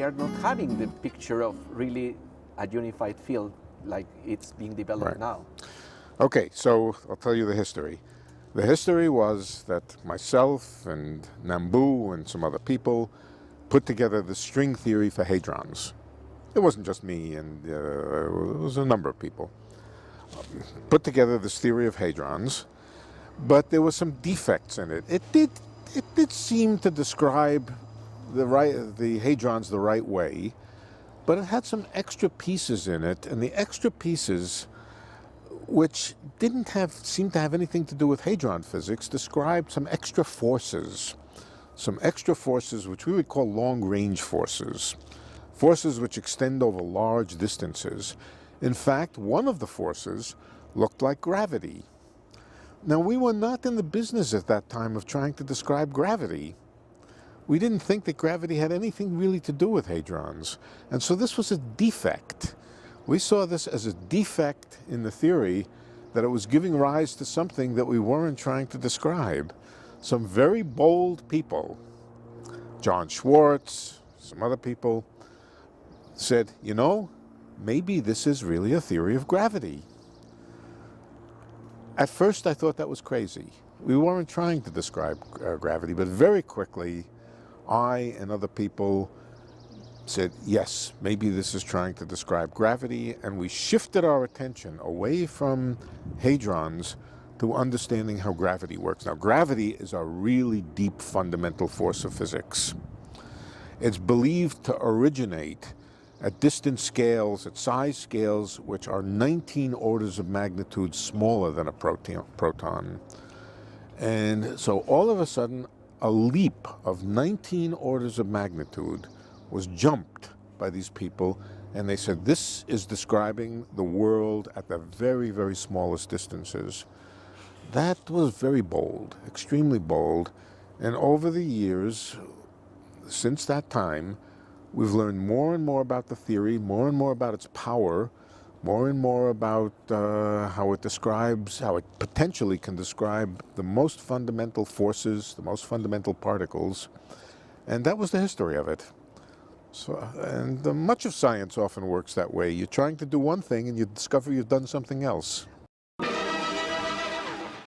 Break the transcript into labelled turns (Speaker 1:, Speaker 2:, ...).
Speaker 1: are not having the picture of really a unified field like it's being developed now.
Speaker 2: Okay, so I'll tell you the history. The history was that myself and Nambu and some other people put together the string theory for hadrons. It wasn't just me, and it was a number of people. Put together this theory of hadrons, but there were some defects in it. It did seem to describe the hadrons the right way, but it had some extra pieces in it, and the extra pieces, which didn't seem to have anything to do with hadron physics, described some extra forces which we would call long-range forces, forces which extend over large distances. In fact, one of the forces looked like gravity. Now, we were not in the business at that time of trying to describe gravity. We didn't think that gravity had anything really to do with hadrons, and so this was a defect. We saw this as a defect in the theory, that it was giving rise to something that we weren't trying to describe. Some very bold people, John Schwartz, some other people, said, you know, maybe this is really a theory of gravity. At first I thought that was crazy. We weren't trying to describe gravity, but very quickly I and other people said, yes, maybe this is trying to describe gravity, and we shifted our attention away from hadrons to understanding how gravity works. Now, gravity is a really deep fundamental force of physics. It's believed to originate at distant scales, at size scales which are 19 orders of magnitude smaller than a proton. And so all of a sudden, a leap of 19 orders of magnitude was jumped by these people, and they said this is describing the world at the very, very smallest distances. That was very bold, extremely bold, and over the years, since that time, we've learned more and more about the theory, more and more about its power, more and more about how it potentially can describe the most fundamental forces, the most fundamental particles, and that was the history of it. So, and much of science often works that way. You're trying to do one thing and you discover you've done something else.